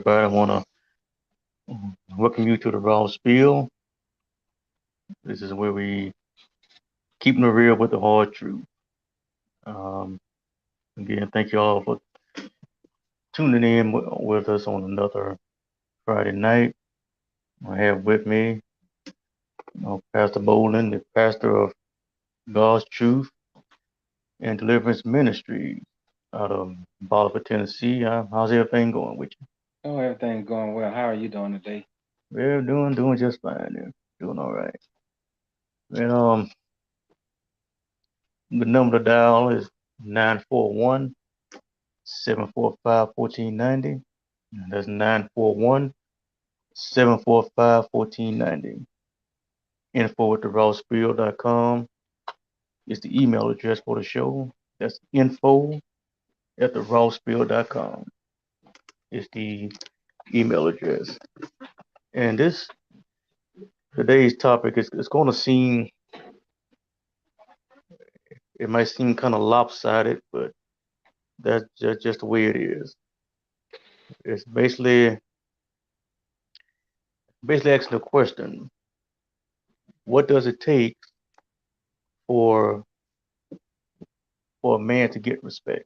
everybody. I want to welcome you to the Raw Spiel. This is where we keep it real with the hard truth. Um, Again, thank you all for tuning in with us on another Friday night. I have with me Pastor Bolin, the pastor of God's Truth and Deliverance Ministries out of Bolivar, Tennessee. How's everything going with you? Oh, everything's going well. How are you doing today? We're doing just fine. There. Doing all right. And the number to dial is 941-745-1490. That's 941-745-1490. Info at therawspiel.com is the email address for the show. That's info at therawspiel.com is the email address. And today's topic is going to seem, it might seem kind of lopsided, but that's just the way it is. It's basically asking the question, what does it take for a man to get respect?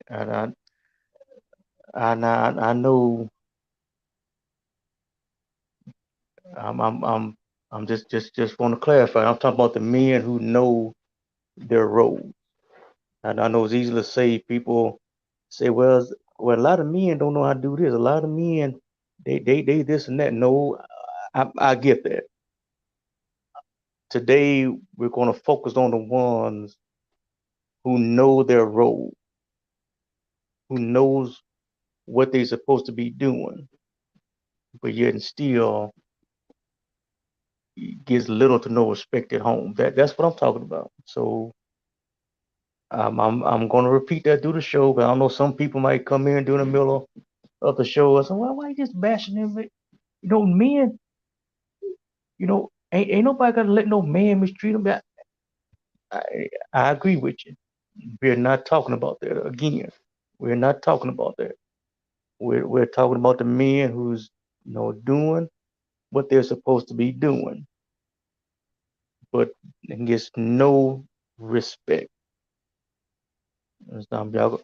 And I know I'm I'm just want to clarify. I'm talking about the men who know their role. And I know it's easy to say people say, well, a lot of men don't know how to do this. A lot of men, they this and that. No, I get that. Today we're going to focus on the ones who know their role, who knows what they're supposed to be doing, but yet and still gives little to no respect at home. That's what I'm talking about. So I'm going to repeat that through the show. But I know some people might come in during the middle of the show and say, well, why are you just bashing him? Men, ain't nobody got to let no man mistreat them. I, I agree with you. We're not talking about that again. We're not talking about that. We're talking about the men who's doing what they're supposed to be doing, but gets no respect. Y'all,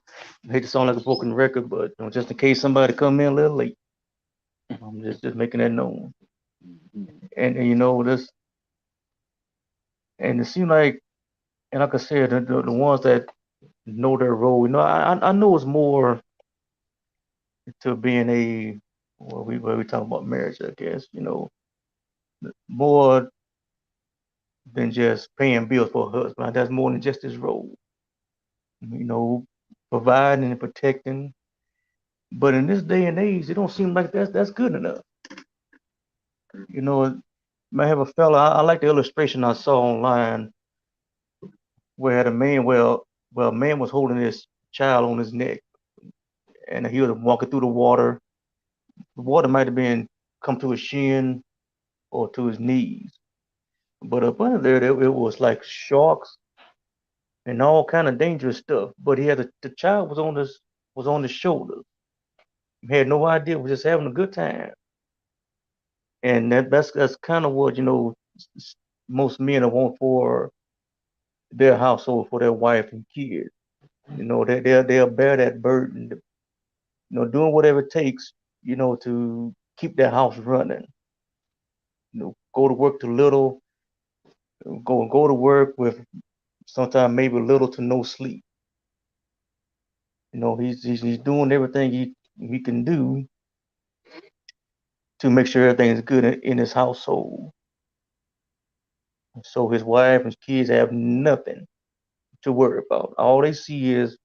I hate to sound like a broken record, but just in case somebody come in a little late, I'm just making that known. And this, and it seems like, and like I said, the ones that know their role, I know it's more to being we talk about marriage, I guess, more than just paying bills for a husband. That's more than just his role, you know, providing and protecting. But in this day and age, it don't seem like that's good enough. You know, I have a fella. I like the illustration I saw online where the man, a man was holding his child on his neck, and he was walking through the water. The water might have been come to his shin or to his knees, but up under there, it was like sharks and all kind of dangerous stuff. But he had the child was on his shoulders. He had no idea. Was just having a good time, and that's kind of what most men want for their household, for their wife and kids. They'll bear that burden. Doing whatever it takes. To keep their house running. Go to work too little. Go to work with sometimes maybe little to no sleep. He's doing everything he can do to make sure everything is good in his household. So his wife and his kids have nothing to worry about. All they see is,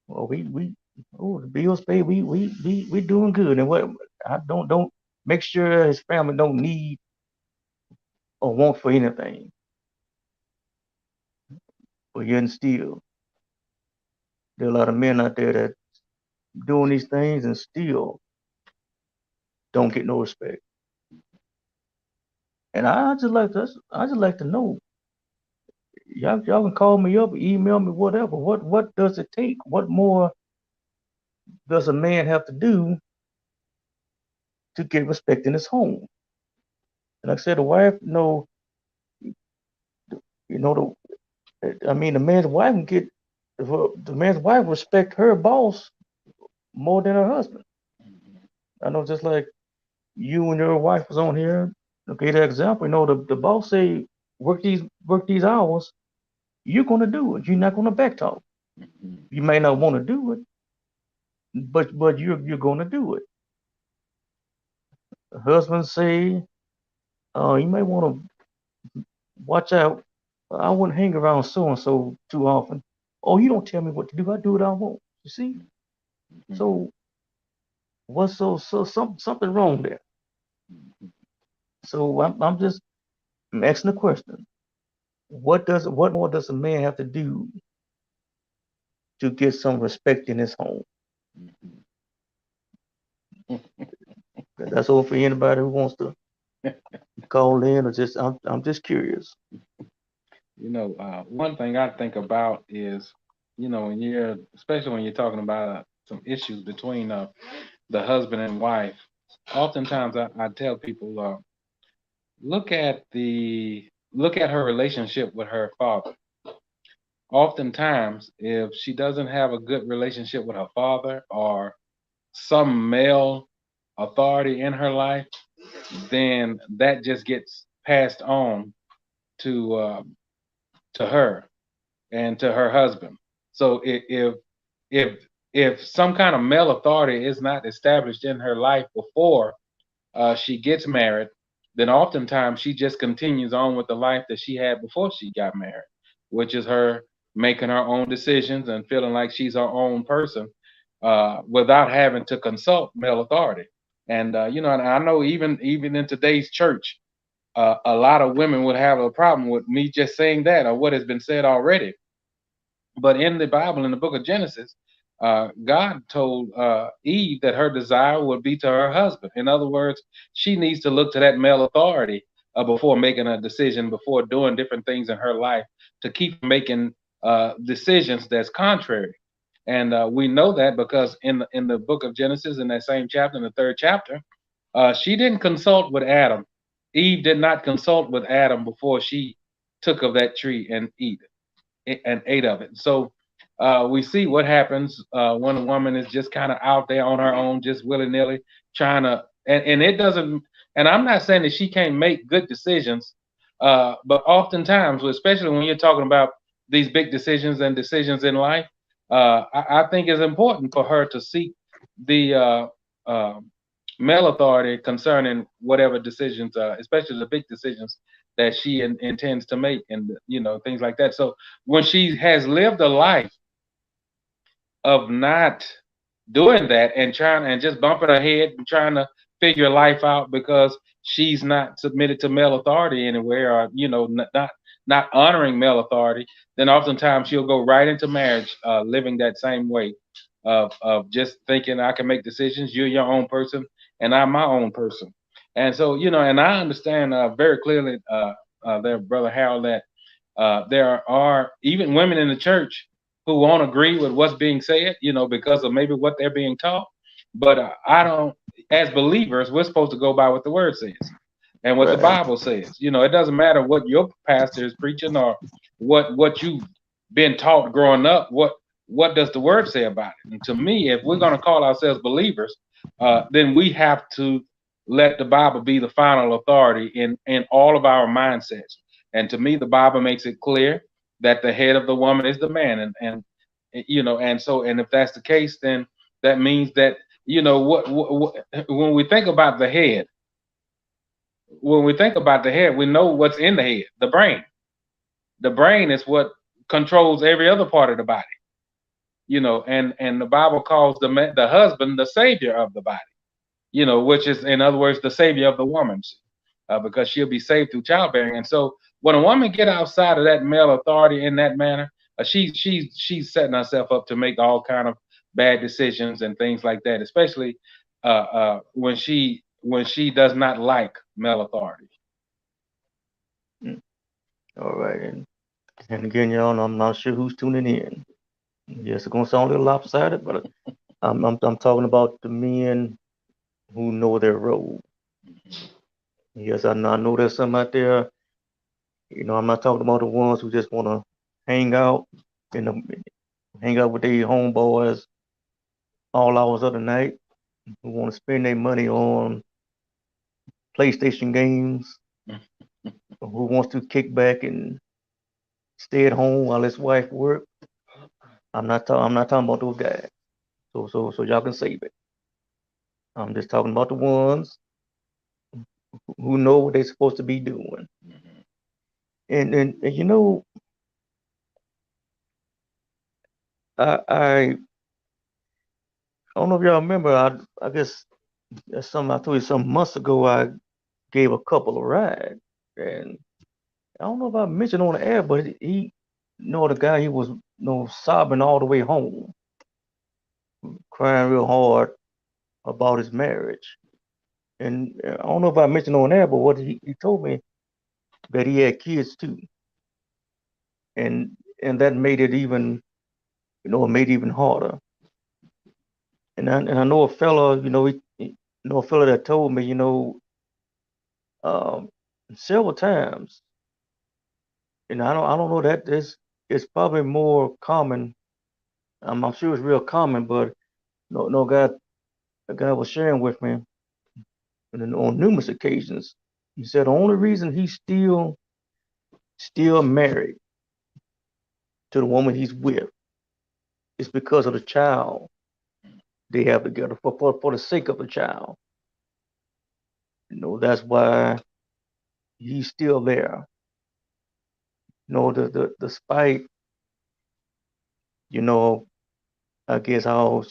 well, the bills paid. We doing good, and what I don't make sure his family don't need or want for anything. But yet and still, there are a lot of men out there that doing these things and still don't get no respect. And I just like to know. Y'all can call me up, email me, whatever. What does it take? What more does a man have to do to get respect in his home? And like I said, the wife, I mean, the man's wife can get the man's wife respect her boss more than her husband. Mhm. I know, just like you and your wife was on here. Okay, that example. The boss say work these hours. You're gonna do it. You're not gonna backtalk. Mhm. You may not want to do it, but you're gonna do it. The husband say, you may want to watch out. I wouldn't hang around so and so too often. Oh, you don't tell me what to do. I do what I want. You see? Mhm. So what's something wrong there? Mhm. So I'm asking the question. What more does a man have to do to get some respect in his home? Mhm. That's all for anybody who wants to call in, or just I'm just curious. One thing I think about is, when you're, especially when you're talking about some issues between the husband and wife, oftentimes I tell people, look at her relationship with her father. Oftentimes, if she doesn't have a good relationship with her father or some male authority in her life, then that just gets passed on to to her and to her husband. So if if some kind of male authority is not established in her life before she gets married, then oftentimes she just continues on with the life that she had before she got married, which is her making her own decisions and feeling like she's her own person without having to consult male authority. And and I know even in today's church, a lot of women would have a problem with me just saying that or what has been said already. But in the Bible, in the book of Genesis, God told Eve that her desire would be to her husband. In other words, she needs to look to that male authority before making a decision, before doing different things in her life to keep making decisions that's contrary. And we know that because in the book of Genesis, in that same chapter, in the third chapter, she didn't consult with Adam. Eve did not consult with Adam before she took of that tree and ate of it. So we see what happens when a woman is just kind of out there on her own, just willy nilly trying to, and it doesn't. And I'm not saying that she can't make good decisions, but oftentimes, especially when you're talking about these big decisions and decisions in life, I think it's important for her to seek the uh, male authority concerning whatever decisions, especially the big decisions that she intends to make, and things like that. So when she has lived a life of not doing that and trying and just bumping her head and trying to figure life out because she's not submitted to male authority anywhere, or not honoring male authority, then oftentimes she'll go right into marriage living that same way of just thinking I can make decisions, you're your own person and I'm my own person. And so and I understand very clearly there, Brother Harold, that there are even women in the church who won't agree with what's being said, because of maybe what they're being taught. But I don't, as believers, we're supposed to go by what the word says and what the Right. Bible says. It doesn't matter what your pastor is preaching or what you've been taught growing up. What does the word say about it? And to me, if we're going to call ourselves believers, then we have to let the Bible be the final authority in all of our mindsets. And to me, the Bible makes it clear that the head of the woman is the man, and if that's the case, then that means that when we think about the head, we know what's in the head, the brain. The brain is what controls every other part of the body. And the Bible calls the husband the savior of the body. Which is, in other words, the savior of the woman, because she'll be saved through childbearing. And so, when a woman get outside of that male authority in that manner, she's setting herself up to make all kind of bad decisions and things like that, especially when she does not like male authority. Mm. All right. And again, y'all, I'm not sure who's tuning in. Yes, it's gonna sound a little lopsided, but I'm talking about the men who know their role. Mhm. Yes, I know there's some out there. I'm not talking about the ones who just want to hang out and hang out with their homeboys all hours of the night, who want to spend their money on PlayStation games, who wants to kick back and stay at home while his wife work. I'm not talking about those guys. So y'all can save it. I'm just talking about the ones who know what they're supposed to be doing. Mhm. And I don't know if y'all remember. I guess that's something I told you some months ago. I gave a couple a ride, and I don't know if I mentioned on the air, but the guy, he was, sobbing all the way home, crying real hard about his marriage. And I don't know if I mentioned on air, but what he told me that he had kids too, and that made it even, it made it even harder. And I know a fella, a fella that told me, um, several times, and I don't know that this it's probably more common. I'm sure it's real common, but no guy a guy was sharing with me, and then on numerous occasions, he said the only reason he's still married to the woman he's with is because of the child they have together, for the sake of the child. That's why he's still there. Despite, you know, I guess how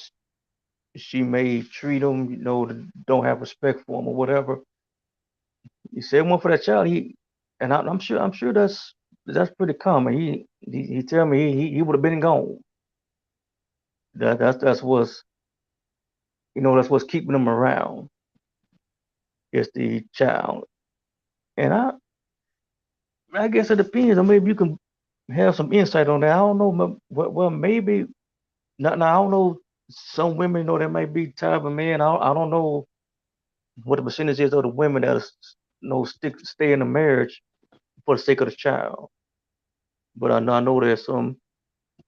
she may treat him, don't have respect for him or whatever. He said one for that child. I'm sure that's pretty common. He tell me he would have been gone. That's what's keeping him around. Is the child. And I guess it depends. Or maybe you can have some insight on that. I don't know. Well, maybe not. Now I don't know. Some women, there might be type of man. I don't know what the percentage is of the women that stay in a marriage for the sake of the child. But I know there's some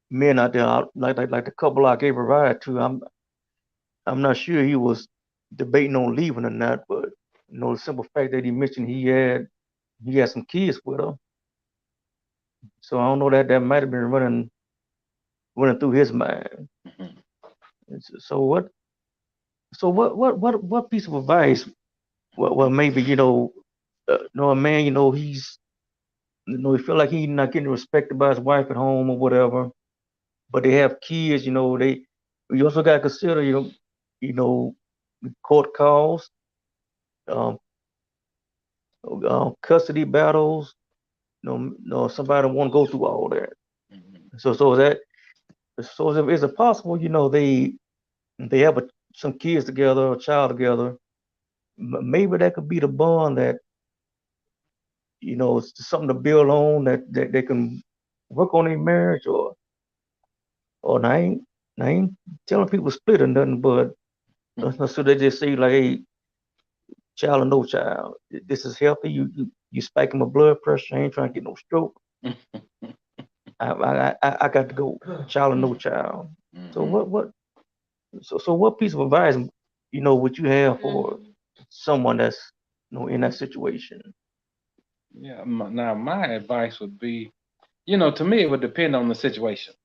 men out there, like the couple I gave a ride to. I'm not sure he was debating on leaving or not, but the simple fact that he mentioned he had some kids with her. So I don't know, that might have been running through his mind. Mhm. So what piece of advice? Well, maybe a man, he feel like he's not getting respected by his wife at home or whatever, but they have kids. You also got to consider, you know, court calls, um, custody battles. Somebody want to go through all that. Mhm. So is it possible? They have some kids together, a child together. Maybe that could be the bond that it's something to build on, that they can work on their marriage, or I ain't telling people to split or nothing, but so they just say like, hey, child or no child, this is healthy. You spiking my blood pressure. I ain't trying to get no stroke. I got to go. Child or no child. So Mhm. what piece of advice would you have for someone that's in that situation? Yeah. Now, my advice would be, to me, it would depend on the situation.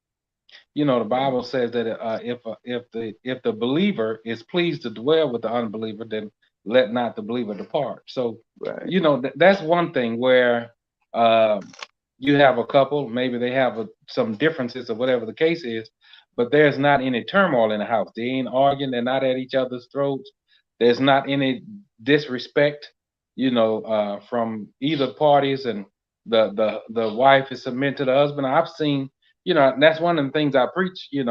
The Right, Bible says that if the believer is pleased to dwell with the unbeliever, then let not the believer depart. So, right, that's one thing where um, you have a couple, maybe they have some differences or whatever the case is, but there's not any turmoil in the house. They ain't arguing. They're not at each other's throats. There's not any disrespect, from either parties, and the wife is submitted to the husband. I've seen, and that's one of the things I preach, in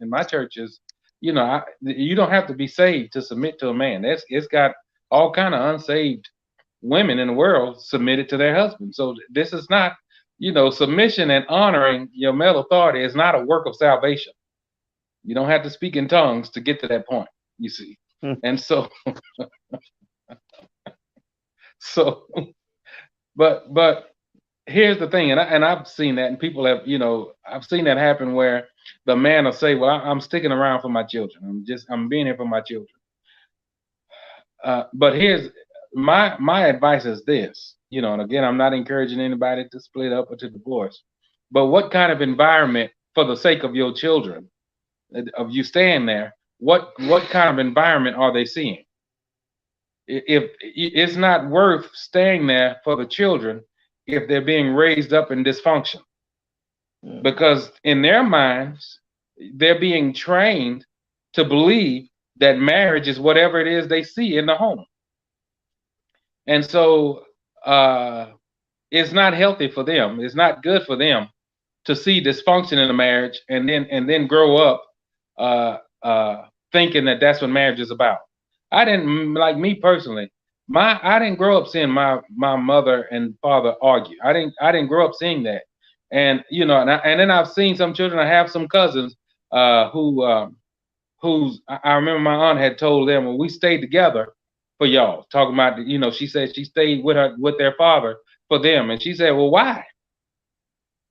my churches. You don't have to be saved to submit to a man. It's got all kind of unsaved women in the world submitted to their husband. So this is not, submission and honoring your male authority is not a work of salvation. You don't have to speak in tongues to get to that point, you see. mm, And so, so, but here's the thing, and I've seen that, and people have, I've seen that happen where the man will say, "Well, I'm sticking around for my children. I'm being here for my children." But here's my advice is this, and again, I'm not encouraging anybody to split up or to divorce, but what kind of environment, for the sake of your children, of you staying there, what kind of environment are they seeing? If it's not worth staying there for the children if they're being raised up in dysfunction, mm, because in their minds they're being trained to believe that marriage is whatever it is they see in the home. And so uh, it's not healthy for them. It's not good for them to see dysfunction in a marriage and then grow up uh, thinking that that's what marriage is about. I didn't, like me personally. I didn't grow up seeing my mother and father argue. I didn't grow up seeing that. And and then I've seen some children. I have some cousins who's I remember my aunt had told them, well, we stayed together for y'all. Talking about, she said she stayed with their father for them, and she said, well, why?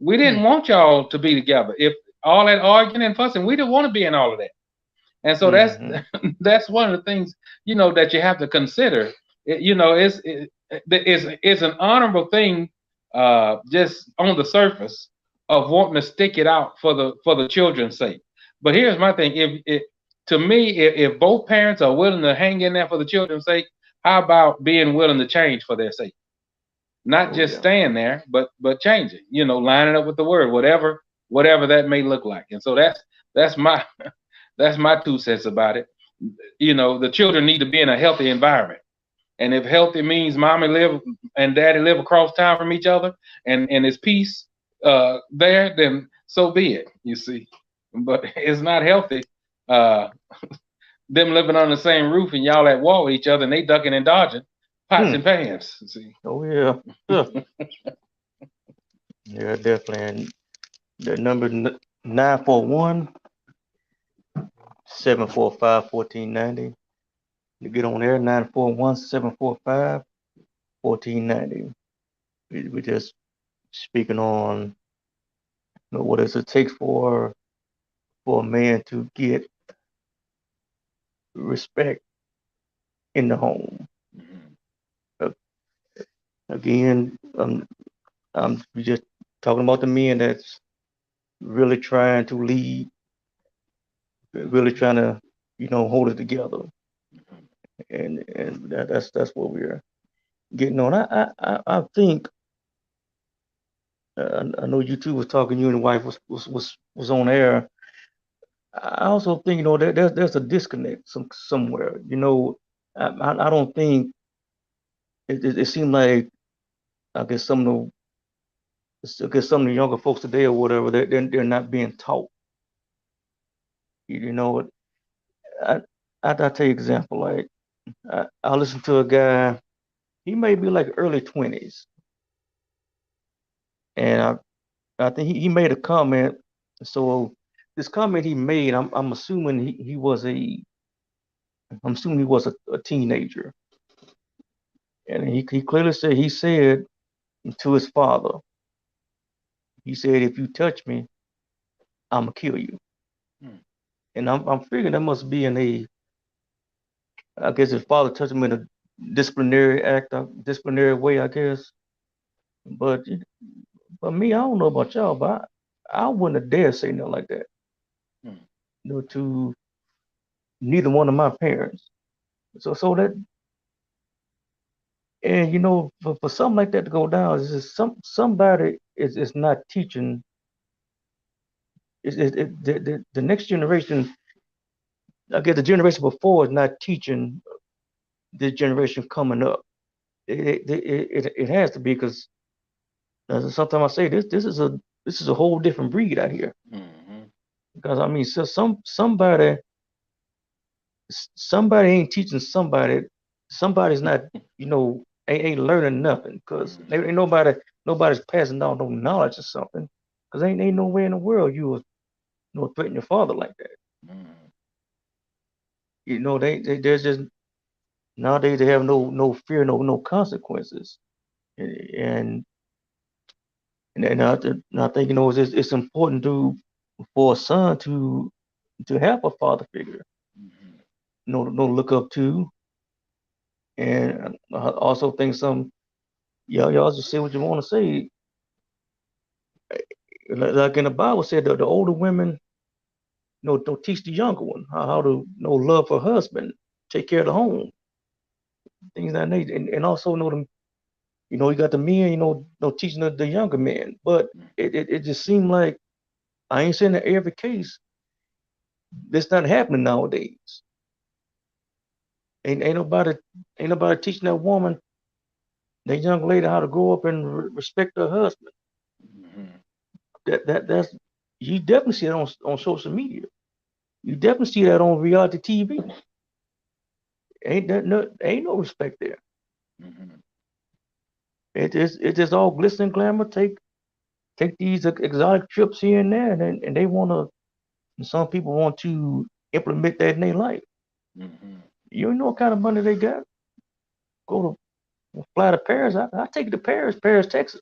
We didn't mm, want y'all to be together. If all that arguing and fussing, we didn't want to be in all of that. And so that's mm, that's one of the things, that you have to consider. It's an honorable thing, just on the surface, of wanting to stick it out for the children's sake. But here's my thing: if to me, if both parents are willing to hang in there for the children's sake, how about being willing to change for their sake? Not oh just yeah. staying there, but changing. Lining up with the word, whatever that may look like. And so that's my that's my 2 cents about it. The children need to be in a healthy environment. And if healthy means mommy live and daddy live across town from each other, and it's peace there, then so be it, you see. But it's not healthy, uh, them living on the same roof and y'all at war with each other and they ducking and dodging pots Mm, and pans, you see. oh yeah. Huh. Yeah, definitely. And the number 941-745-1490. You get on there, 941-745-1490. We're just speaking on, what does it take for a man to get respect in the home. Mhm. Uh, Again, I'm just talking about the men that's really trying to lead, really trying to, hold it together, and that's what we're getting on. I think, I know you two was talking. You and the wife was on air. I also think, there's a disconnect somewhere. I don't think it seemed like, I guess some of the younger folks today or whatever, they're not being taught. You know, I I tell you example, like, I listen to a guy. He may be like early 20s, and I think he made a comment. So this comment he made, I'm assuming he was a teenager, and he clearly said to his father, he said, "If you touch me, I'm gonna kill you." Hmm. And I'm figuring that must be in a, I guess his father touched him in a disciplinary way, I guess. But me, I don't know about y'all, but I wouldn't have dared say nothing like that, Hmm. to neither one of my parents. So that, and for something like that to go down, is just somebody is not teaching. The next generation, I guess the generation before, is not teaching this generation coming up. It has to be, because sometimes I say this is a whole different breed out here. Mhm. Because I mean, so somebody ain't teaching somebody. Somebody's not, ain't learning nothing, because Mhm. ain't nobody's passing down no knowledge or something. Because ain't no way in the world you would, threaten your father like that. Mm-hmm. You know, there's just nowadays they have no fear, no consequences, and and I think, you know, it's important for a son to have a father figure, Mm-hmm. no look up to, and I also think some y'all just say what you want to say. Like in the Bible said, the older women, you know, don't teach the younger one how to, you know, love her husband, take care of the home, things like that, and also, you know, them, you know, you got the men, you know teaching the younger men, but it just seemed like, I ain't saying that every case that's not happening nowadays. Ain't nobody teaching that woman, that young lady, how to grow up and respect her husband. Mm-hmm. That's, you definitely see that on social media. You definitely see that on reality TV. Ain't no respect there. Mm-hmm. It's just all glitz and glamour. Take these exotic trips here and there, and they want to. Some people want to implement that in their life. Mm-hmm. You know what kind of money they got? Go to fly to Paris. I take it to Paris, Texas.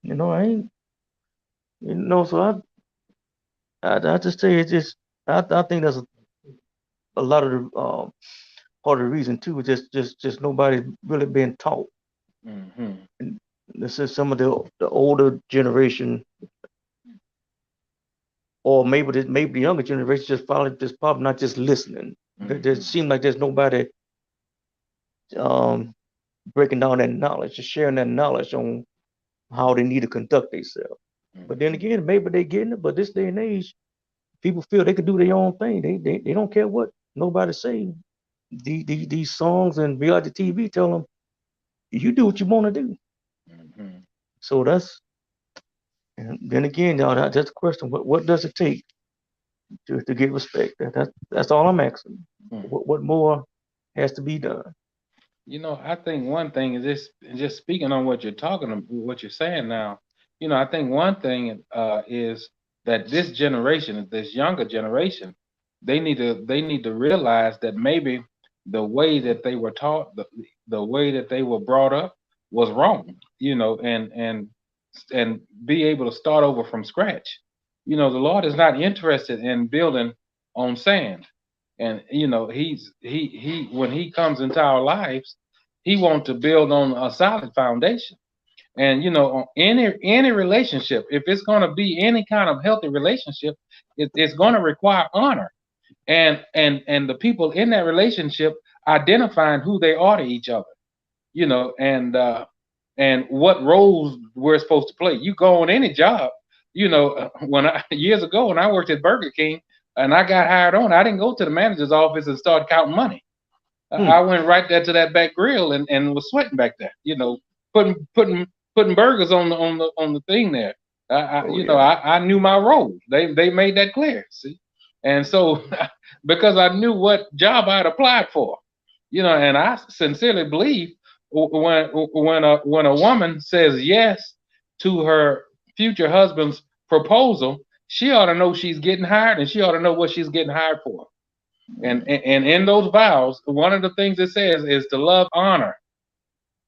You know, I ain't. You know, so I just say it's just. I think that's a lot of the part of the reason too. Just nobody really been taught. Mm-hmm. And this is some of the older generation, or maybe the younger generation just probably not just listening. There Mm-hmm. seems like there's nobody um breaking down that knowledge, just sharing that knowledge on how they need to conduct themselves. But then Mm-hmm. again, maybe they getting it. But this day and age, people feel they can do their own thing. They don't care what nobody say. These songs and reality TV tell them, you do what you want to do. Mm-hmm. So that's, and then again, y'all, that's the question. What does it take to get respect? That's all I'm asking. Mm. What more has to be done? I think one thing is just speaking on what you're what you're saying now. I think one thing is that this generation, this younger generation, they need to realize that maybe the way that they were taught, the way that they were brought up was wrong. And be able to start over from scratch. The Lord is not interested in building on sand. And he when he comes into our lives, he wants to build on a solid foundation. And on any relationship, if it's going to be any kind of healthy relationship, it's going to require honor, and the people in that relationship identifying who they are to each other, and what roles we're supposed to play. You go on any job, when I years ago when I worked at Burger King and I got hired on, I didn't go to the manager's office and start counting money. Hmm. I went right there to that back grill and was sweating back there, putting putting putting burgers on the thing there. Oh yeah. I knew my role. They made that clear. See, and so because I knew what job I had applied for, and I sincerely believe when a woman says yes to her future husband's proposal, she ought to know she's getting hired, and she ought to know what she's getting hired for. And in those vows, one of the things it says is to love, honor,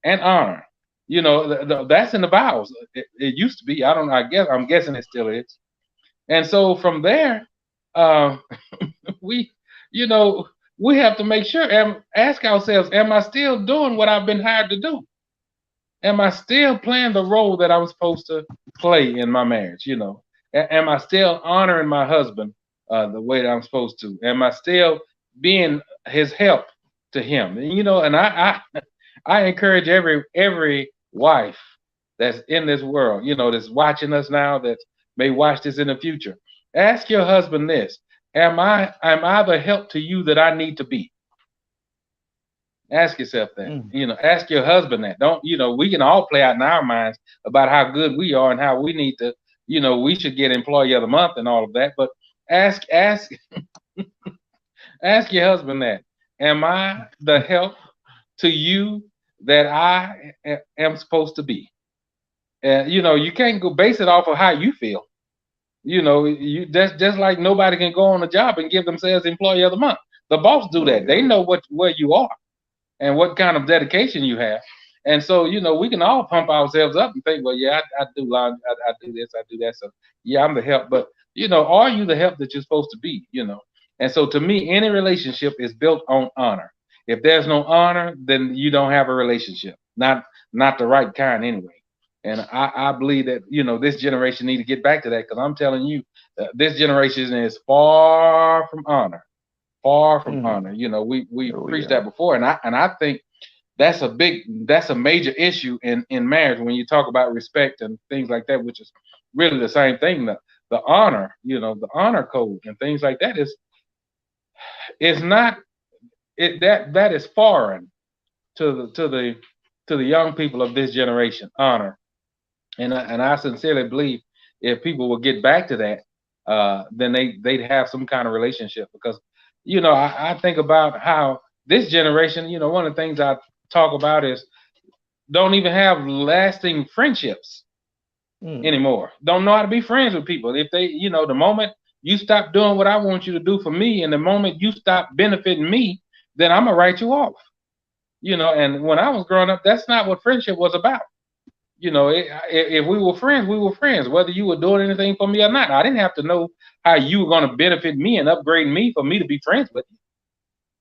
and honor. That's in the vows. It used to be. I don't. I'm guessing it still is. And so from there, uh, we, you know, we have to make sure and ask ourselves: am I still doing what I've been hired to do? Am I still playing the role that I'm supposed to play in my marriage? Am I still honoring my husband the way that I'm supposed to? Am I still being his help to him? And I encourage every wife that's in this world, that's watching us now, that may watch this in the future. Ask your husband this: Am I the help to you that I need to be? Ask yourself that. Mm. Ask your husband that. Don't, we can all play out in our minds about how good we are and how we need to, we should get employee of the month and all of that. But ask ask your husband that. Am I the help to you that I am supposed to be? And you can't go base it off of how you feel. That's just like nobody can go on a job and give themselves Employee of the Month. The boss do Oh that. They yeah. know where you are and what kind of dedication you have. And so, we can all pump ourselves up and think, well, yeah, I do laundry, I do this, I do that. So, yeah, I'm the help. But, are you the help that you're supposed to be? And so, to me, any relationship is built on honor. If there's no honor, then you don't have a relationship. Not the right kind anyway. And I believe that, this generation need to get back to that because I'm telling you, this generation is far from honor, far from Mm. honor. We Oh preached yeah. that before, and I think that's a major issue in marriage when you talk about respect and things like that, which is really the same thing. The honor, the honor code and things like that is not it that is foreign to the young people of this generation. Honor, and I sincerely believe if people will get back to that, then they'd have some kind of relationship because I think about how this generation, one of the things I talk about is don't even have lasting friendships Mm. anymore. Don't know how to be friends with people. If they, the moment you stop doing what I want you to do for me, and the moment you stop benefiting me, then I'm gonna write you off. And when I was growing up, that's not what friendship was about. If we were friends, we were friends, whether you were doing anything for me or not. I didn't have to know how you were going to benefit me and upgrade me for me to be friends with you.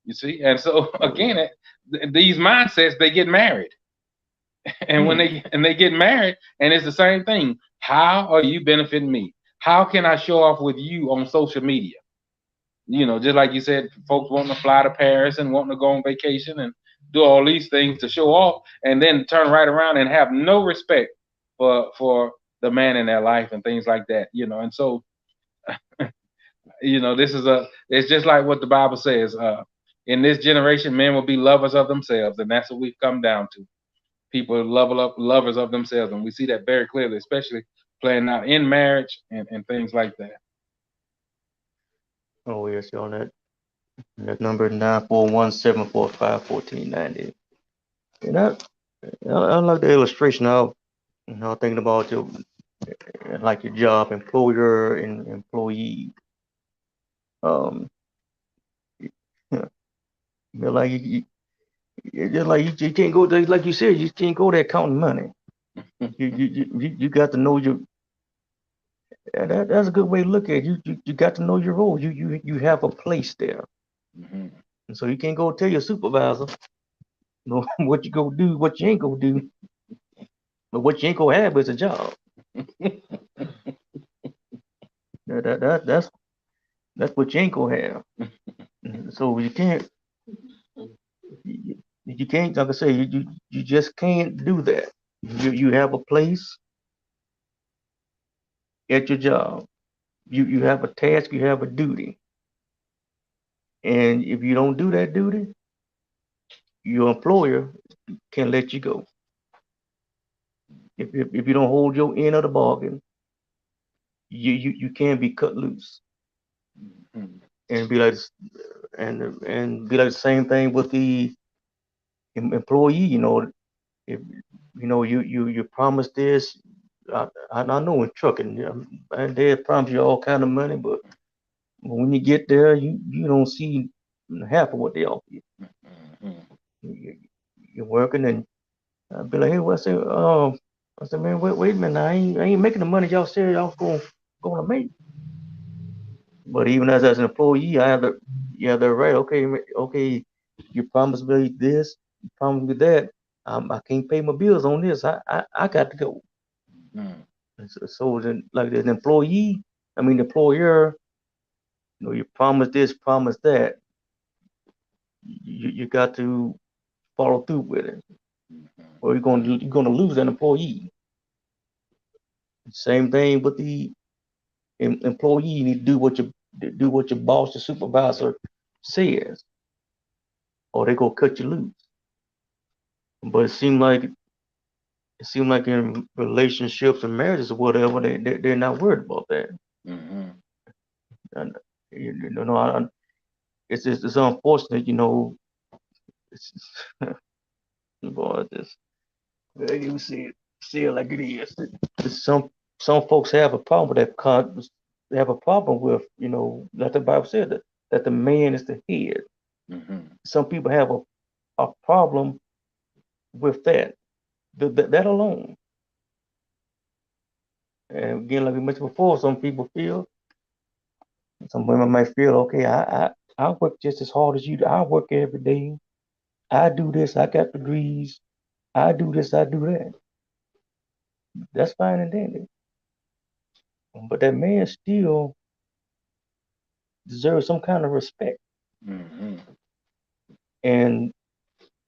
You see, and so Oh again, yeah. these mindsets they get married, and when Mm. they get married, and it's the same thing. How are you benefiting me? How can I show off with you on social media? Just like you said, folks wanting to fly to Paris and wanting to go on vacation and do all these things to show off, and then turn right around and have no respect for the man in their life and things like that. And so this is it's just like what the Bible says. In this generation, men will be lovers of themselves, and that's what we've come down to. People level up lovers of themselves, and we see that very clearly, especially playing out in marriage and things like that. Oh yes, on that. That number 941-745-1490. And I like the illustration of thinking about your like your job, employer and employee. Um, like it's just like you can't go there, like you said, you can't go there counting money. You got to know your that's a good way to look at it. You got to know your role. You have a place there, Mhm. and so you can't go tell your supervisor, what you go do, what you ain't gonna do, but what you ain't gonna have is a job. That's what you ain't gonna have. So you can't like I say you just can't do that. You have a place at your job. You have a task. You have a duty, and if you don't do that duty, your employer can let you go. If you don't hold your end of the bargain, you can be cut loose Mhm. and be like and be like the same thing with the employee. If you promise this, I know in trucking, and they promise you all kind of money, but when you get there, you don't see half of what they offer you. Mhm. You- You're working, and I'll be like, hey, what's it? I said, man, wait a minute, I ain't making the money y'all said y'all gonna make. But even as an employee, I have the yeah, they're right. Okay, okay, you promised me this, you promised me that. I can't pay my bills on this. I got to go. Mhm. So then, like an employee, I mean, the employer, you promise this, promise that. You got to follow through with it, or you're gonna lose an employee. Same thing with the employee. You need to do what your boss, your supervisor says, or they gonna cut you loose. But it seemed like in relationships and marriages or whatever, they're not worried about that. Mhm. And, it's unfortunate, It's, boy, this you see it like it is. Some folks have a problem with that they have a problem with, like the Bible said, that the man is the head. Mm-hmm. Some people have a problem with that, that alone. And again, like we mentioned before, some women might feel, okay, I work just as hard as you do. I work every day. I do this. I got degrees. I do this. I do that. That's fine and dandy. But that man still deserves some kind of respect. Mm-hmm. And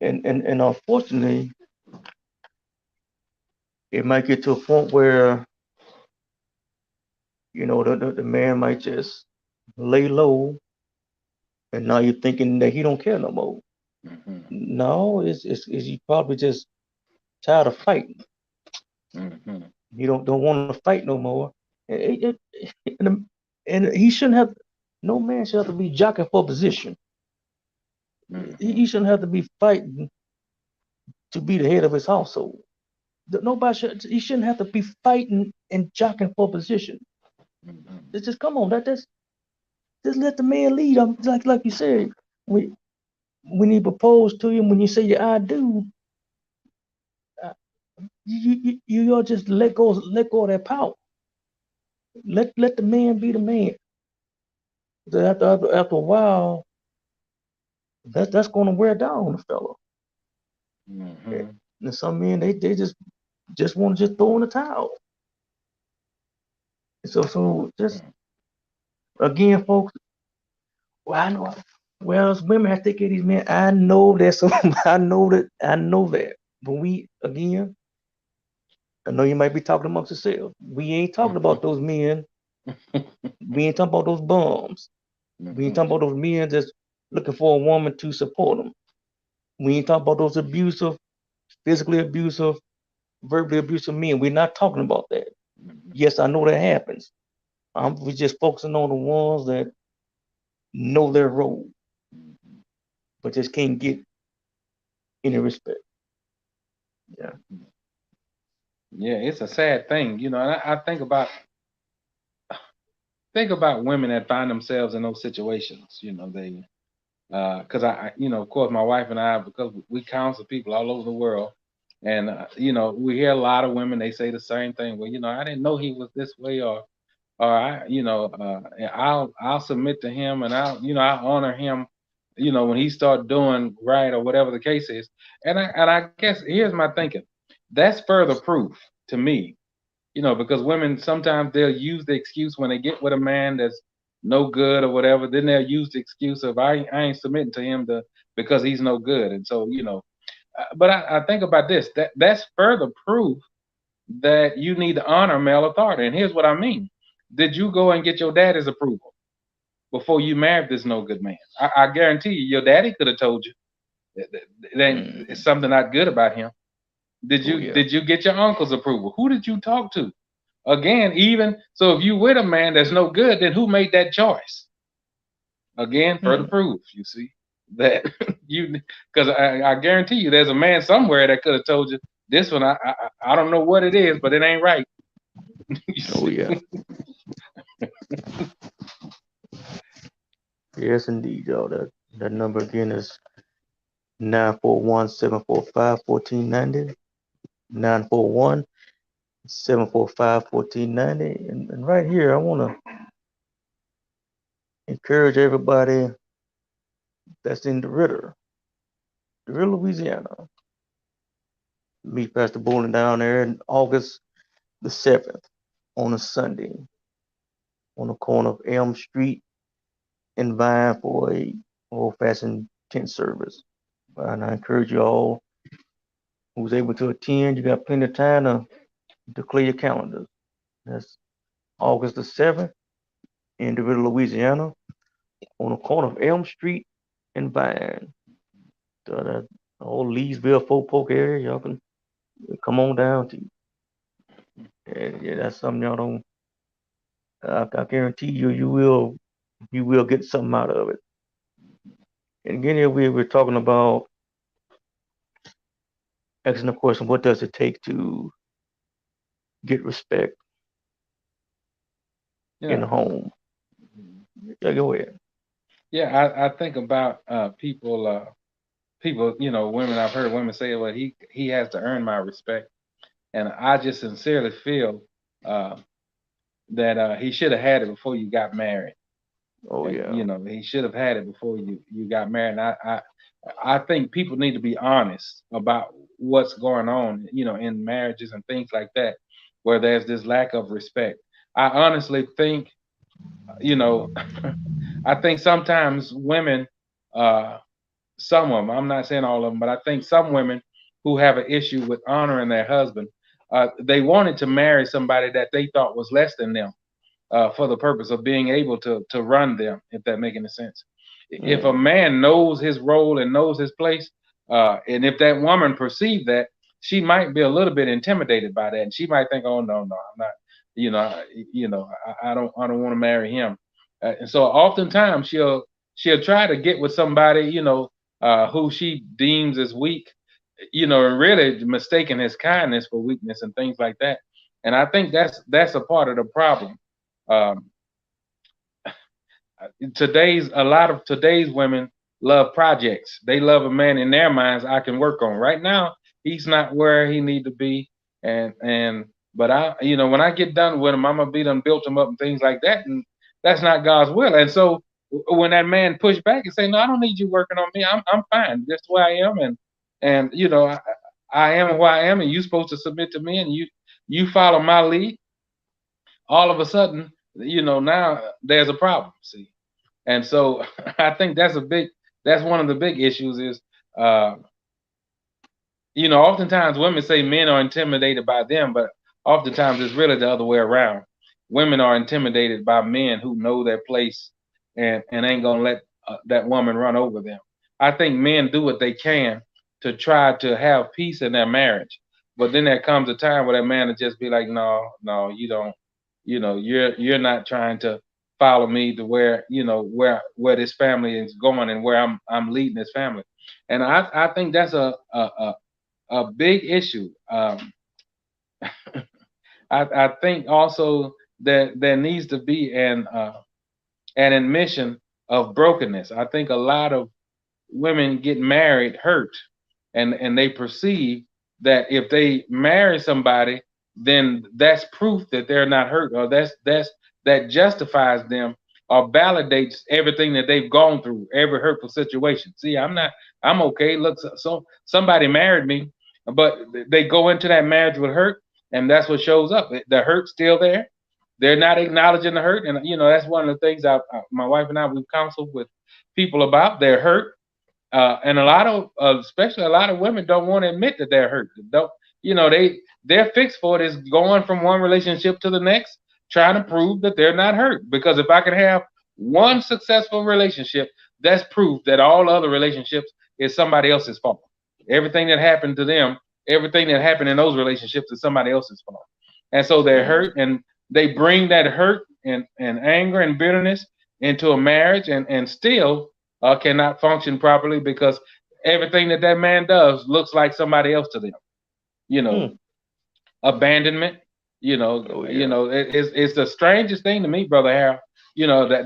and unfortunately, it might get to a point where the man might just lay low, and now you're thinking that he don't care no more. Mm-hmm. No, it's he probably just tired of fighting. Mm-hmm. He don't want to fight no more. And, and he shouldn't have. No man should have to be jockeying for position. He Mm-hmm. shouldn't have to be fighting to be the head of his household. Nobody should. He shouldn't have to be fighting and jockeying for position. Mm-hmm. It's just come on. Just let the man lead. Like you said, when when he propose to you, when you say I do, uh, you all just let go of that power. Let the man be the man. After a while, that's going to wear down on the fella. Mm-hmm. And some men they just want to just throw in the towel. So just again, folks. Well, I know. Well, as women have to take care of these men. I know that some. I know that. But we again, I know you might be talking amongst yourselves. We ain't talking about those men. We ain't talking about those bums. We ain't Mm-hmm. talking about those men that's looking for a woman to support them. We ain't talking about those abusive, physically abusive, verbally abusive men. We're not talking about that. Yes, I know that happens. We just focusing on the ones that know their role, Mm-hmm. but just can't get any respect. Yeah. Yeah, it's a sad thing, you know. And I think about women that find themselves in those situations. You know, they because you know, of course, my wife and I, because we counsel people all over the world, and you know, we hear a lot of women. They say the same thing. Well, you know, I didn't know he was this way, or I, you know, I'll submit to him, and I honor him, you know, when he start doing right or whatever the case is. And I guess here's my thinking. That's further proof to me, you know, because women sometimes they'll use the excuse when they get with a man that's no good or whatever. Then they'll use the excuse of I ain't submitting to him because he's no good, and so you know. But I think about this. That's further proof that you need to honor male authority. And here's what I mean. Did you go and get your daddy's approval before you married this no good man? I guarantee you, your daddy could have told you that it's Mm. something not good about him. Did Oh you yeah. did you get your uncle's approval? Who did you talk to? Again, even so, if you with a man that's no good, then who made that choice? Again, further Hmm. proof. You see that you because I guarantee you, there's a man somewhere that could have told you this one. I don't know what it is, but it ain't right. You Oh see? yeah. Yes, indeed, y'all. That number again is 941-745-1490. 941-745-1490. And right here, I want to encourage everybody that's in DeRidder, Louisiana. Meet Pastor Bowling down there in August the 7th on a Sunday on the corner of Elm Street and Vine for a old-fashioned tent service. And I encourage you all who's able to attend. You got plenty of time to clear your calendars. That's August the 7th in DeRidder, Louisiana on the corner of Elm Street and Vine. That old Leesville, Folk Polk area. Y'all can come on down to. And yeah, that's something y'all don't. I guarantee you will get something out of it. And again, here we're talking about asking the question, what does it take to get respect? in Yeah. the home. Mhm. Yeah, go ahead. Yeah, I think about people, women. I've heard women say, "Well, he has to earn my respect," and I just sincerely feel uh, that he should have had it before you got married. Oh And yeah. he should have had it before you got married. And I think people need to be honest about what's going on, in marriages and things like that, where there's this lack of respect. I honestly think, you know, I think sometimes women, uh, some of them, I'm not saying all of them, but I think some women who have an issue with honoring their husband, they wanted to marry somebody that they thought was less than them, for the purpose of being able to run them, if that makes any sense. If a Mm, man knows his role and knows his place, and if that woman perceived that, she might be a little bit intimidated by that, and she might think, "Oh no, no, I'm not. I don't want to marry him." And so oftentimes she'll try to get with somebody, who she deems as weak, and really mistaking his kindness for weakness and things like that. And I think that's a part of the problem. Um, today's A lot of today's women love projects. They love a man in their minds I can work on. Right now, he's not where he need to be, and but when I get done with him, I'm gonna be done built him up and things like that, and that's not God's will. And so when that man push back and say, "No, I don't need you working on me. I'm fine. That's who I am, and I am who I am, and you're supposed to submit to me, and you follow my lead." All of a sudden, now there's a problem. See. And so I think that's one of the big issues is, uh, oftentimes women say men are intimidated by them, but oftentimes it's really the other way around. Women are intimidated by men who know their place and ain't gonna let that woman run over them. I think men do what they can to try to have peace in their marriage, but then there comes a time where that man will just be like, "No, no, you don't. You're not trying to follow me to where where this family is going and where I'm leading this family." And I think that's a big issue. I think also that there needs to be an admission of brokenness. I think a lot of women get married hurt, and they perceive that if they marry somebody, then that's proof that they're not hurt, or that justifies them or validates everything that they've gone through, every hurtful situation. See, I'm okay. Look, so somebody married me, but they go into that marriage with hurt, and that's what shows up. The hurt's still there. They're not acknowledging the hurt, and that's one of the things my wife and I, we've counseled with people about. They're hurt, and a lot of, especially a lot of women, don't want to admit that they're hurt. Don't, their fix for it is going from one relationship to the next, trying to prove that they're not hurt. Because if I can have one successful relationship, that's proof that all other relationships is somebody else's fault. Everything that happened to them, everything that happened in those relationships is somebody else's fault. And so they're hurt, mm, and they bring that hurt and anger and bitterness into a marriage, and still cannot function properly because everything that man does looks like somebody else to them. You know, mm. abandonment. Oh yeah. It's the strangest thing to me, brother Harold.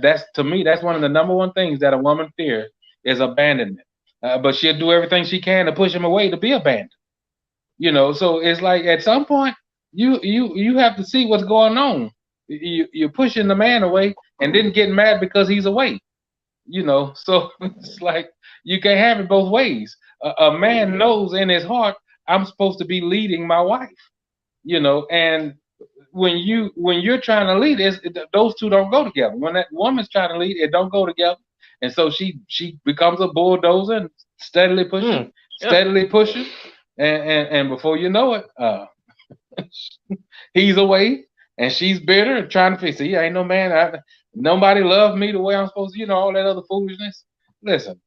That's to me that's one of the number one things that a woman fears is abandonment. But she'll do everything she can to push him away to be abandoned. So it's like at some point you have to see what's going on. You're pushing the man away and then getting mad because he's away. So it's like you can't have it both ways. A Oh man yeah. knows in his heart I'm supposed to be leading my wife. And when you're trying to lead, those two don't go together. When that woman's trying to lead, it don't go together. And so she becomes a bulldozer and steadily pushing, Mm. Yeah. steadily pushing, and before you know it, he's away and she's bitter and trying to fix it. Yeah, ain't no man, nobody loved me the way I'm supposed to, all that other foolishness. Listen,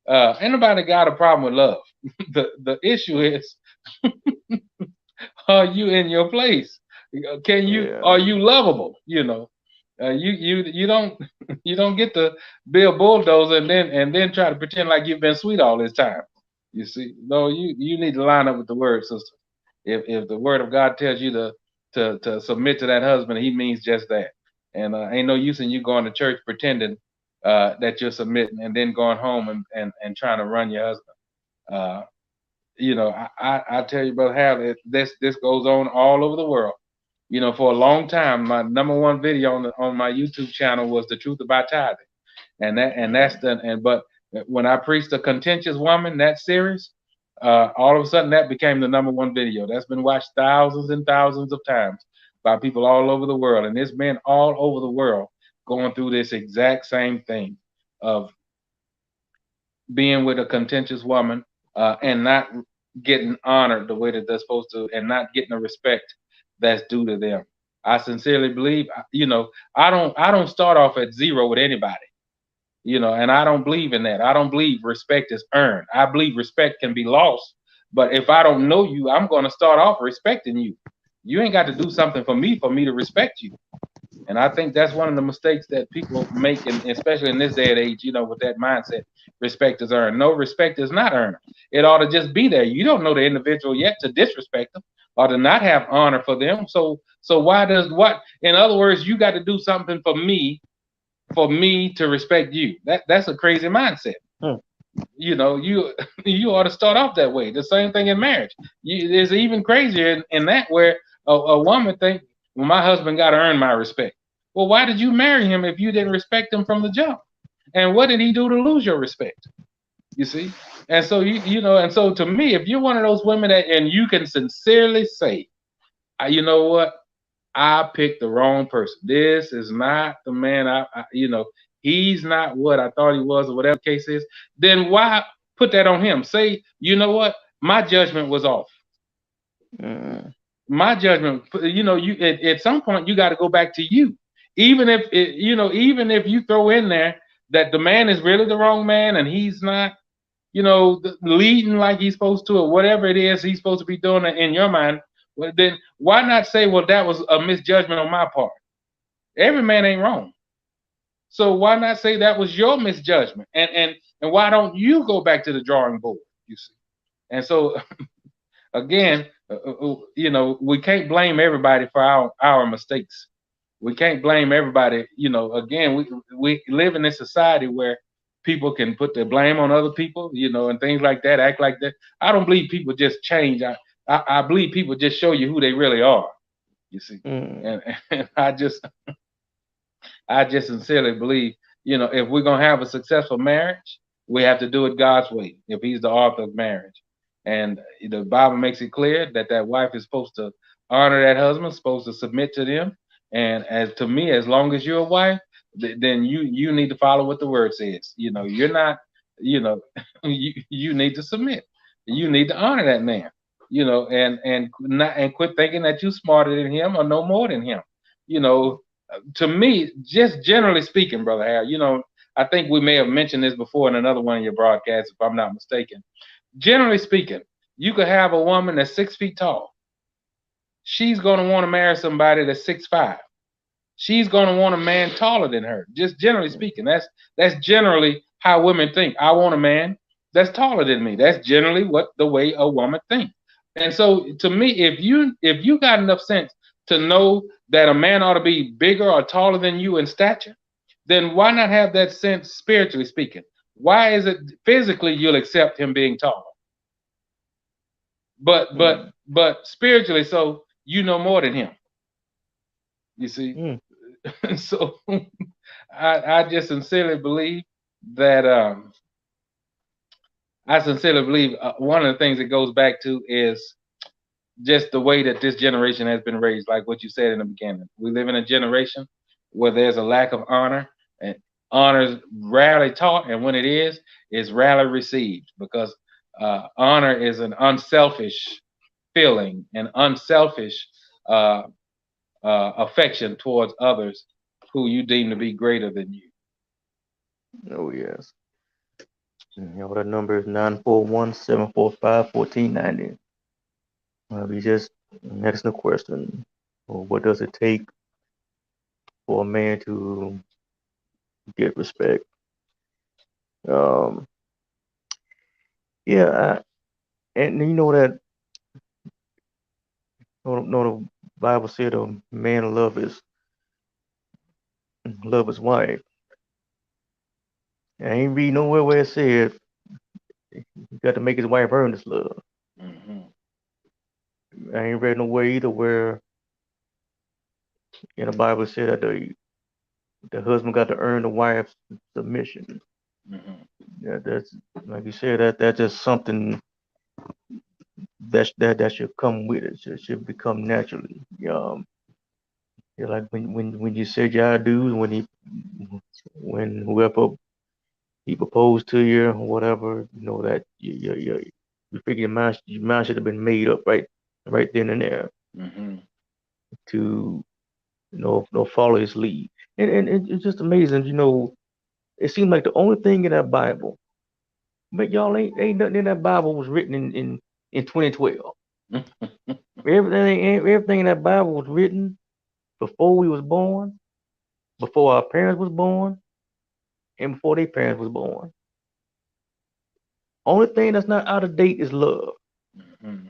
ain't nobody got a problem with love. The issue is, are you in your place? Are Yeah. you lovable? You don't you don't get to be a bulldozer and then try to pretend like you've been sweet all this time. You see, no, you need to line up with the word, sister. If the word of God tells you to submit to that husband, he means just that. And ain't no use in you going to church pretending that you're submitting and then going home and trying to run your husband. Uh, I tell you, Brother Hal, this goes on all over the world. For a long time, my number one video on my YouTube channel was the truth about tithing, but when I preached the contentious woman, that series, all of a sudden that became the number one video. That's been watched thousands and thousands of times by people all over the world, and there's men all over the world going through this exact same thing of being with a contentious woman and not getting honored the way that they're supposed to, and not getting the respect that's due to them. I sincerely believe, I don't start off at zero with anybody, and I don't believe in that. I don't believe respect is earned. I believe respect can be lost, but if I don't know you, I'm going to start off respecting you. You ain't got to do something for me to respect you. And I think that's one of the mistakes that people make, and especially in this day and age, with that mindset, respect is earned. No, respect is not earned. It ought to just be there. You don't know the individual yet to disrespect them or to not have honor for them. So why does what? In other words, you got to do something for me to respect you. That's a crazy mindset. Hmm. You you ought to start off that way. The same thing in marriage. It's even crazier in that where a woman think, well, my husband got to earn my respect. Well, why did you marry him if you didn't respect him from the jump? And what did he do to lose your respect? You see? And so and so to me, if you're one of those women and you can sincerely say, you know what? I picked the wrong person. This is not the man he's not what I thought he was, or whatever the case is. Then why put that on him? Say, you know what? My judgment was off. Mm. My judgment, you at some point you got to go back to you. Even if even if you throw in there that the man is really the wrong man and he's not, leading like he's supposed to, or whatever it is he's supposed to be doing in your mind, well, then why not say, well, that was a misjudgment on my part? Every man ain't wrong. So why not say that was your misjudgment? And why don't you go back to the drawing board? You see? And so again, we can't blame everybody for our mistakes. We can't blame everybody. Again, we live in a society where people can put the blame on other people, and things like that, act like that. I don't believe people just change. I believe people just show you who they really are. You see, Mm. and I just sincerely believe, if we're gonna have a successful marriage, we have to do it God's way. If He's the author of marriage, and the Bible makes it clear that wife is supposed to honor that husband, supposed to submit to them. And as to me, as long as you're a wife, then you need to follow what the Word says. You're not, you know, you need to submit. You need to honor that man. And quit thinking that you're smarter than him or no more than him. You know, to me, just generally speaking, Brother Harry, I think we may have mentioned this before in another one of your broadcasts, if I'm not mistaken. Generally speaking, you could have a woman that's 6 feet tall. She's going to want to marry somebody that's 6'5". She's going to want a man taller than her. Just generally speaking, that's generally how women think. I want a man that's taller than me. That's generally what the way a woman thinks. And so, to me, if you got enough sense to know that a man ought to be bigger or taller than you in stature, then why not have that sense spiritually speaking? Why is it physically you'll accept him being taller, but but Mm. but spiritually, so you know more than him. You see, Mm. so I just sincerely believe that I sincerely believe one of the things it goes back to is just the way that this generation has been raised, like what you said in the beginning. We live in a generation where there's a lack of honor, and honor is rarely taught, and when it is, it's rarely received because honor is an unselfish feeling, an unselfish uh, affection towards others who you deem to be greater than you. Oh yes. That number is 941-745-1490. We just next the question. Well, what does it take for a man to get respect? Um, yeah, and you know that the Bible said a man love his love his wife. I ain't read nowhere where it said he got to make his wife earn this love. Mm-hmm. I ain't read nowhere either where in the Bible said that the husband got to earn the wife's submission. Mm-hmm. Yeah, that's like you said, that's just something that should come with it. Should become naturally. Yeah, like when you said your I do, when whoever he proposed to you or whatever, that you figure your mind should have been made up right then and there Mm-hmm. to follow his lead. And it's just amazing, it seems like the only thing in that Bible, but y'all ain't nothing in that Bible was written in 2012. Everything in that Bible was written before we was born, before our parents was born, and before their parents was born. Only thing that's not out of date is love. Mm-hmm.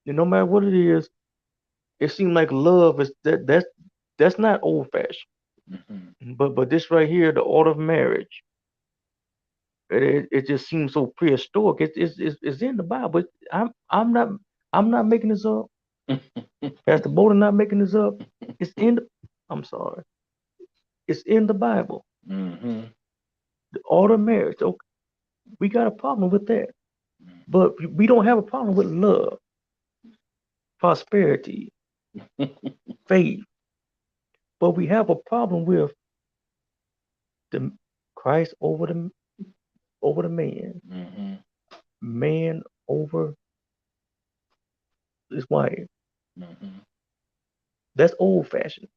And no matter what it is, it seems like love is that's not old fashioned. Mm-hmm. But this right here, the order of marriage, it just seems so prehistoric. It's in the Bible. I'm not making this up. Pastor Bowden not making this up. It's in the, I'm sorry. It's in the Bible. Mm-hmm. The order of marriage. Okay, we got a problem with that. But we don't have a problem with love, prosperity, faith. But we have a problem with the Christ over the man, Mm-hmm. man over his wife. Mm-hmm. That's old fashioned.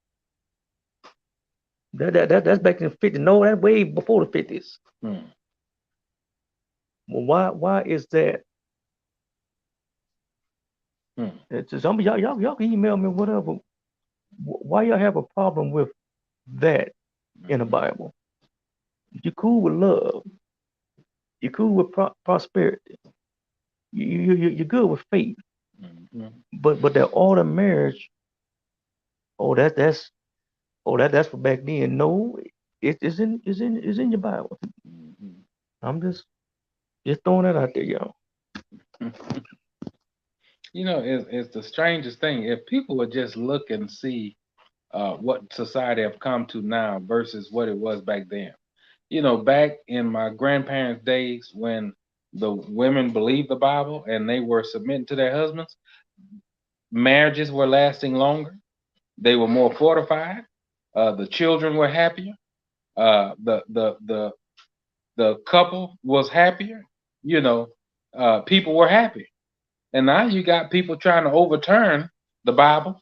That's back in the 50s. No, that's way before the 50s. Mm-hmm. Well, why is that? It's just, some of y'all can email me whatever. Why y'all have a problem with that in the Mm-hmm. Bible? You're cool with love. You're cool with prosperity. You're good with faith. Mm-hmm. But that order of marriage, oh that's for back then. No, it's in your Bible. Mm-hmm. I'm just throwing that out there, y'all. It's the strangest thing. If people would just look and see what society have come to now versus what it was back then. Back in my grandparents' days when the women believed the Bible and they were submitting to their husbands, marriages were lasting longer. They were more fortified. The children were happier. The couple was happier. You know, people were happy. And now you got people trying to overturn the Bible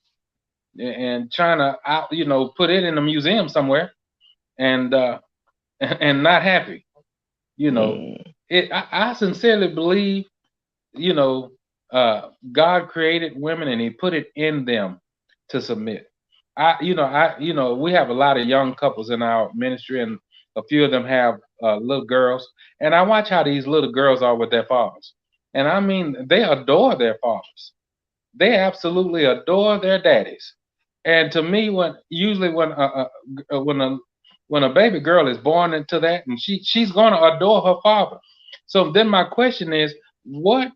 and trying to put it in a museum somewhere and and not happy. You know, Mm, I sincerely believe, you know, God created women and He put it in them to submit. We have a lot of young couples in our ministry, and a few of them have little girls, and I watch how these little girls are with their fathers, and I mean, they adore their fathers. They absolutely adore their daddies. And to me, when a baby girl is born into that, and she's going to adore her father. So then my question is, what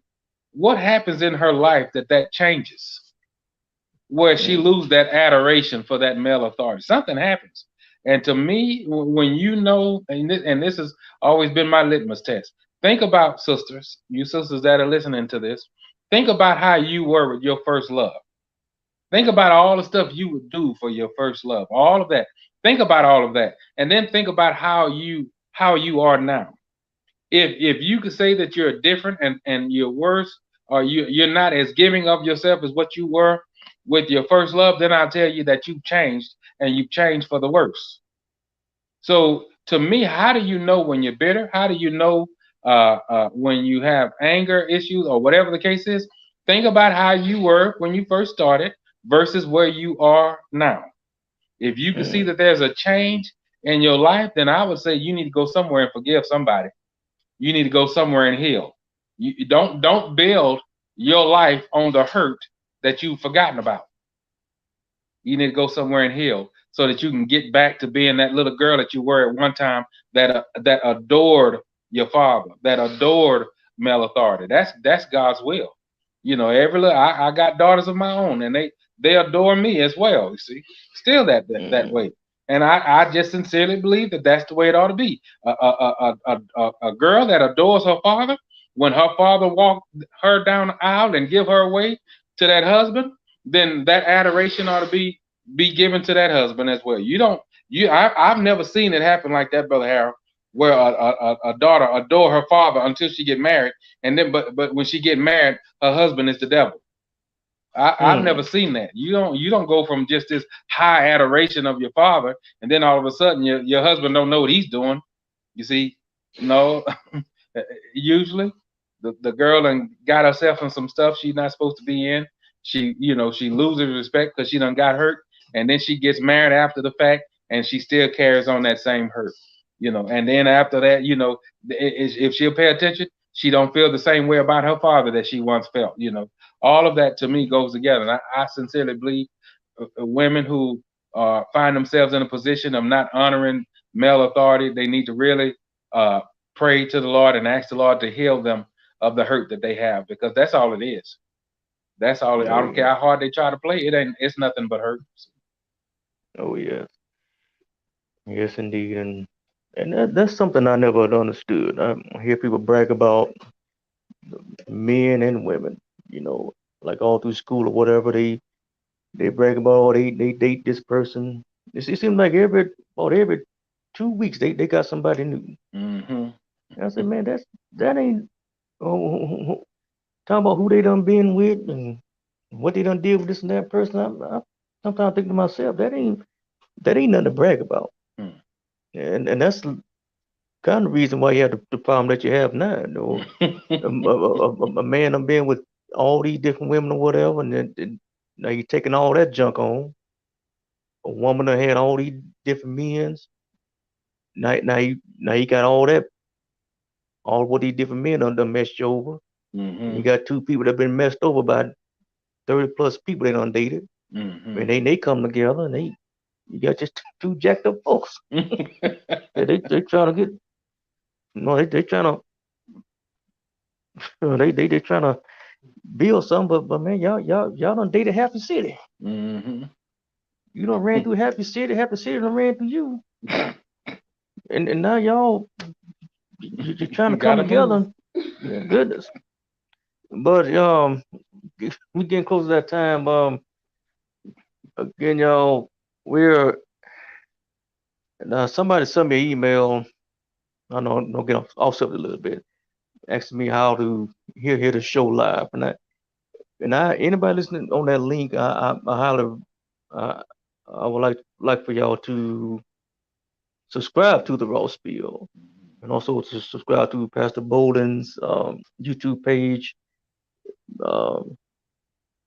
happens in her life that changes, where she mm, loses that adoration for that male authority? Something happens. And to me, when and this has always been my litmus test. Think about sisters, you sisters that are listening to this. Think about how you were with your first love. Think about all the stuff you would do for your first love, all of that. Think about all of that, and then think about how you are now. If you could say that you're different and you're worse, or you're not as giving of yourself as what you were with your first love, then I'll tell you that you've changed, and you've changed for the worse. So to me, how do you know when you're bitter? How do you know when you have anger issues or whatever the case is? Think about how you were when you first started versus where you are now. If you can see mm, that there's a change in your life, then I would say you need to go somewhere and forgive somebody. You need to go somewhere and heal. You don't build your life on the hurt that you've forgotten about. You need to go somewhere and heal. so that you can get back to being that little girl that you were at one time, that adored your father, that adored male authority. That's God's will. Every little, I got daughters of my own, and they adore me as well. You see, still that Mm-hmm. way, and I just sincerely believe that that's the way it ought to be. A girl that adores her father, when her father walk her down the aisle and give her away to that husband, then that adoration ought to be given to that husband as well. You don't you I've never seen it happen like that, Brother Harold, where a daughter adore her father until she get married, and then but when she get married, her husband is the devil. I've never Mm. seen that. You don't go from just this high adoration of your father, and then all of a sudden your husband don't know what he's doing. You see, no. Usually, the girl done got herself in some stuff she's not supposed to be in. She loses respect because she done got hurt, and then she gets married after the fact, and she still carries on that same hurt. And then after that, if she'll pay attention, she don't feel the same way about her father that she once felt. All of that to me goes together, and I sincerely believe women who find themselves in a position of not honoring male authority, they need to really uh, pray to the Lord and ask the Lord to heal them of the hurt that they have, because that's all it is. That's all. I Oh don't care yeah. how hard they try to play. It's nothing but hurt. Oh yes. Yes, indeed. And that's something I never understood. I hear people brag about men and women, you know, like all through school or whatever. They brag about, oh, they date this person. It seems like every 2 weeks they got somebody new. Hmm. And I said, man, that ain't oh, talking about who they done been with and what they done did with this and that person. I sometimes think to myself, that ain't nothing to brag about. And that's kind of reason why you have the problem that you have now. You know, a man done been with all these different women or whatever, and then now you taking all that junk on. A woman that had all these different men's. Now you got all what these different men done messed you over. And you Hmm. got two people that been messed over by 30 plus people they done dated. And Hmm. they come together and you got just two jacked up folks. They trying to get no they trying to they trying to build something, but man, y'all done dated half the city. Hmm. You done ran through half the city done ran through you. And now y'all you're trying to You come gotta move. together. Yeah, goodness. But we getting close to that time. Again, y'all, we're somebody sent me an email. I know, don't get off subject a little bit. Asking me how to hear the show live, and anybody listening on that link, I highly uh, I would like for y'all to subscribe to the Raw Spiel, and also to subscribe to Pastor Bolden's YouTube page. Um,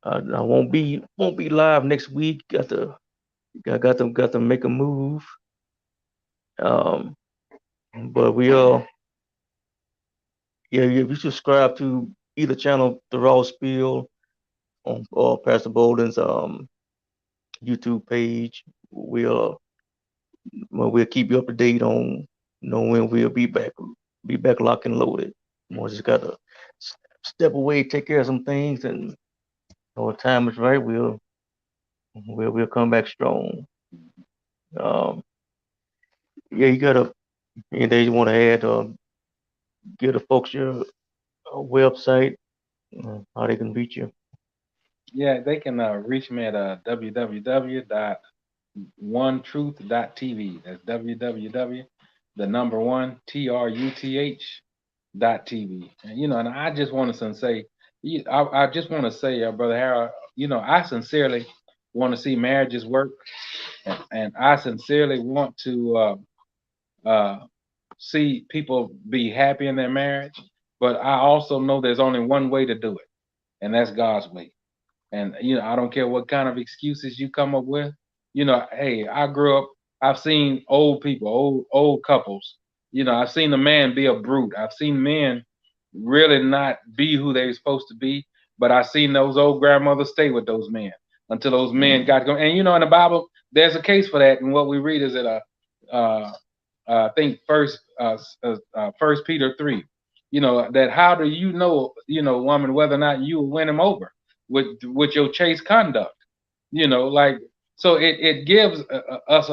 I won't be live next week. Got to make a move. Um, but if you subscribe to either channel, the Raw Spiel on or Pastor Bolden's YouTube page, we'll keep you up to date on when we'll be back locked and loaded. We'll just gotta step away, take care of some things, and when time is right, we'll come back strong. Um, yeah, you gotta anything you want to add, give the folks your website, how they can reach you. Yeah, they can reach me at www.onetruth.tv. That's www, the number one, truth.tv. And I just want to say, I just want to say, Brother Harold, I sincerely want to see marriages work, and I sincerely want to uh, see people be happy in their marriage. But I also know there's only one way to do it, and that's God's way. And I don't care what kind of excuses you come up with. Hey, I grew up. I've seen old people, old couples. I've seen a man be a brute. I've seen men really not be who they're supposed to be. But I've seen those old grandmothers stay with those men. until those men got going. And in the Bible, there's a case for that. And what we read is that I think First Peter 3. That how do you know, woman, whether or not you will win him over with your chaste conduct? Like, so it gives us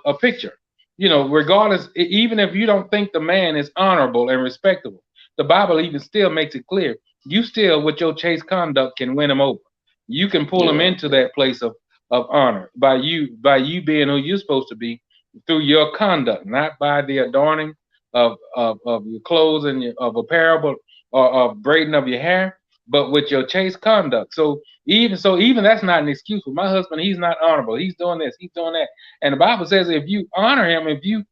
a picture. Regardless, even if you don't think the man is honorable and respectable, the Bible even still makes it clear you still, with your chaste conduct, can win him over. You can pull him into that place of honor by you being who you're supposed to be through your conduct, not by the adorning of your clothes and of apparel, or braiding of your hair, but with your chaste conduct. So even that's not an excuse. For my husband, he's not honorable. He's doing this, he's doing that. And the Bible says if you honor him, you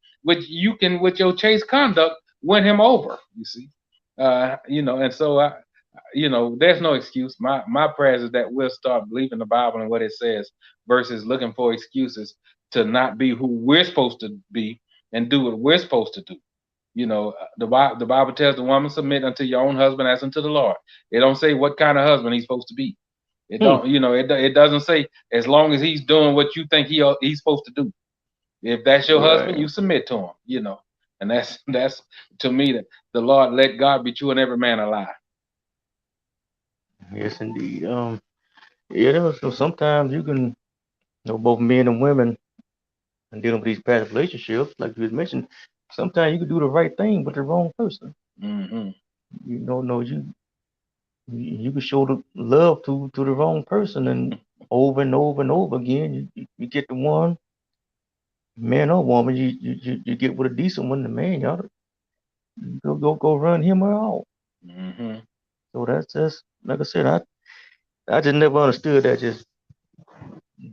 can, with your chaste conduct, win him over. You see, and so there's no excuse. My prayers is that we'll start believing the Bible and what it says, versus looking for excuses to not be who we're supposed to be and do what we're supposed to do. The Bible tells the woman, submit unto your own husband as unto the Lord. It don't say what kind of husband he's supposed to be. It don't, it doesn't say as long as he's doing what you think he's supposed to do. If that's your husband, you submit to him. And that's to me that the Lord, let God be true and every man a lie. Yes, indeed. So sometimes you can, both men and women, and dealing with these past relationships, like you had mentioned, sometimes you can do the right thing with the wrong person. Mm-hmm. You can show the love to the wrong person, and over and over and over again, you get the one, man or woman, you get with a decent one, the man, y'all go run him or all. Mm-hmm. So that's just like I said, I just never understood that. Just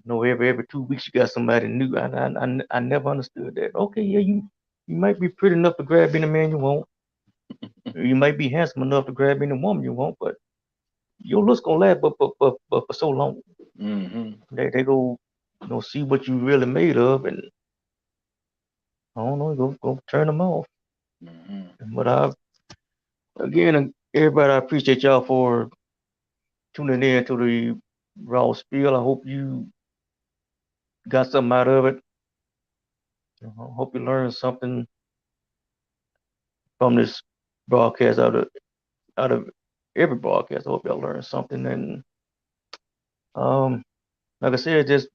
every 2 weeks you got somebody new. I never understood that. Okay, yeah, you might be pretty enough to grab any man you want. You might be handsome enough to grab any woman you want, but your looks gonna last but for so long. Mm-hmm. They go see what you really made of, and I don't know, go turn them off. Mm-hmm. But everybody, I appreciate y'all for tuning in to the raw spiel. I hope you got something out of it. I hope you learned something from this broadcast, out of every broadcast. I hope y'all learned something. And um, like I said, just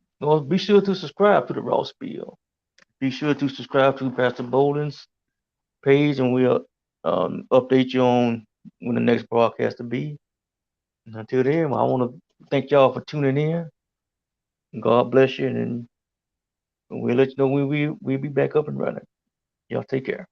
be sure to subscribe to the raw spiel. Be sure to subscribe to Pastor Boland's page, and we'll update you on when the next broadcast will be. And until then, I want to thank y'all for tuning in. God bless you, and we'll let you know when we'll be back up and running. Y'all take care.